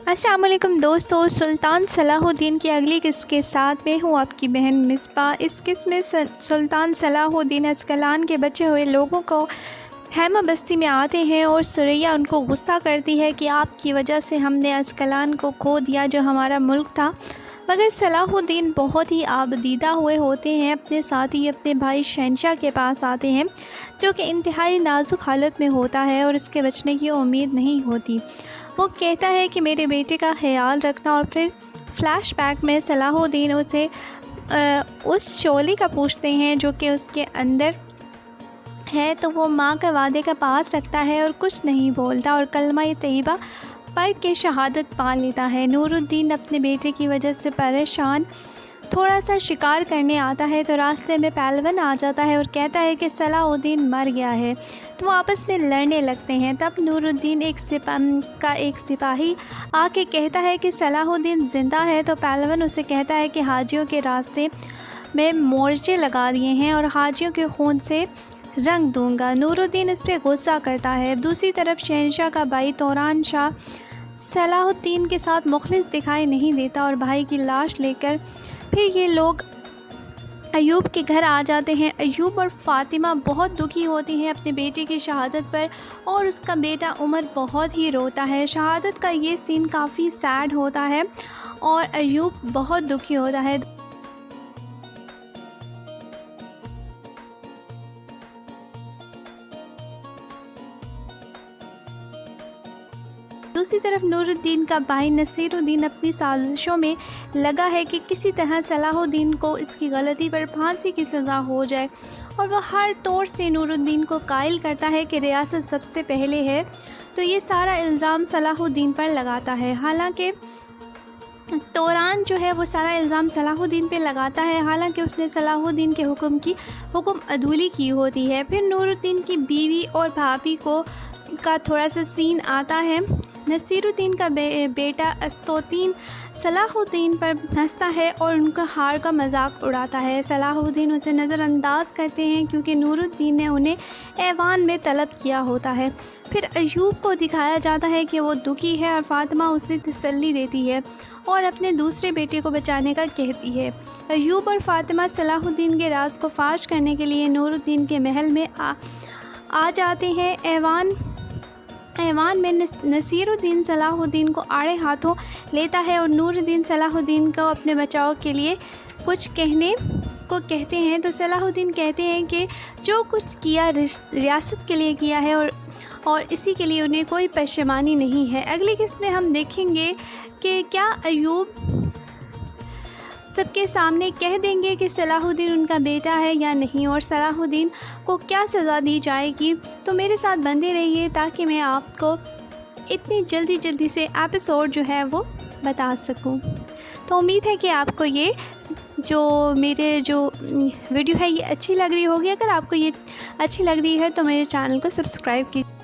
अस्सलाम वालेकुम दोस्तों, सुल्तान सलाहुद्दीन की अगली किस्त के साथ मैं हूँ आपकी बहन मिसबा। इस किस्त में सुल्तान सलाहुद्दीन अस्कलान के बचे हुए लोगों को खैमा बस्ती में आते हैं और सुरैया उनको गुस्सा करती है कि आपकी वजह से हमने अस्कलान को खो दिया जो हमारा मुल्क था। मगर सलाहुद्दीन बहुत ही आबदीदा हुए होते हैं, अपने साथी अपने भाई शहनशाह के पास आते हैं जो कि इंतहाई नाजुक हालत में होता है और इसके बचने की उम्मीद नहीं होती। वो कहता है कि मेरे बेटे का ख्याल रखना, और फिर फ्लैशबैक में सलाहुद्दीन उसे उस शोले का पूछते हैं जो कि उसके अंदर है, तो वो माँ का वादे का पास रखता है और कुछ नहीं बोलता और कलमा तैयबा पढ़ के शहादत पा लेता है। नूरुद्दीन अपने बेटे की वजह से परेशान थोड़ा सा शिकार करने आता है तो रास्ते में पहलवान आ जाता है और कहता है कि सलाहुद्दीन मर गया है, तो वो आपस में लड़ने लगते हैं। तब नूरुद्दीन एक सिपाही आके कहता है कि सलाहुद्दीन ज़िंदा है, तो पहलवान उसे कहता है कि हाजियों के रास्ते में मोर्चे लगा दिए हैं और हाजियों के खून से रंग दूंगा। नूरुद्दीन इस पर गुस्सा करता है। दूसरी तरफ शहनशाह का भाई तौरान शाह सलाहुद्दीन के साथ मुखलिस दिखाई नहीं देता और भाई की लाश लेकर फिर ये लोग अयूब के घर आ जाते हैं। अयूब और फ़ातिमा बहुत दुखी होती हैं अपने बेटे की शहादत पर और उसका बेटा उमर बहुत ही रोता है। शहादत का ये सीन काफ़ी सैड होता है और अयूब बहुत दुखी होता है। दूसरी तरफ नूरुद्दीन का भाई नसीरुद्दीन अपनी साजिशों में लगा है कि किसी तरह सलाहुद्दीन को इसकी गलती पर फांसी की सज़ा हो जाए और वह हर तौर से नूरुद्दीन को कायल करता है कि रियासत सबसे पहले है, तो ये सारा इल्ज़ाम सलाहुद्दीन पर लगाता है। हालांकि तौरान जो है वो सारा इल्ज़ाम सलाहुद्दीन पे लगाता है, हालांकि उसने सलाहुद्दीन के हुक्म अदूली की होती है। फिर नूरुद्दीन की बीवी और भाभी का थोड़ा सा सीन आता है। नसीरुद्दीन का बेटा अस्तोतीन सलाहुद्दीन पर हंसता है और उनका हार का मजाक उड़ाता है। सलाहुद्दीन उसे नज़रअंदाज करते हैं क्योंकि नूरुद्दीन ने उन्हें ऐवान में तलब किया होता है। फिर अयूब को दिखाया जाता है कि वो दुखी है और फ़ातिमा उसे तसल्ली देती है और अपने दूसरे बेटे को बचाने का कहती है। अयूब और फ़ातिमा सलाहुद्दीन के राज को फाश करने के लिए नूरुद्दीन के महल में आ जाते हैं। ऐवान में नसीरुद्दीन सलाहुद्दीन को आड़े हाथों लेता है और नूरुद्दीन सलाहुद्दीन को अपने बचाव के लिए कुछ कहने को कहते हैं, तो सलाहुद्दीन कहते हैं कि जो कुछ किया रियासत के लिए किया है और इसी के लिए उन्हें कोई पशेमानी नहीं है। अगली किस्त में हम देखेंगे कि क्या अयूब सबके सामने कह देंगे कि सलाहुद्दीन उनका बेटा है या नहीं और सलाहुद्दीन को क्या सज़ा दी जाएगी। तो मेरे साथ बंधे रहिए ताकि मैं आपको इतनी जल्दी से एपिसोड जो है वो बता सकूं। तो उम्मीद है कि आपको ये मेरे वीडियो है ये अच्छी लग रही होगी। अगर आपको ये अच्छी लग रही है तो मेरे चैनल को सब्सक्राइब कीजिए।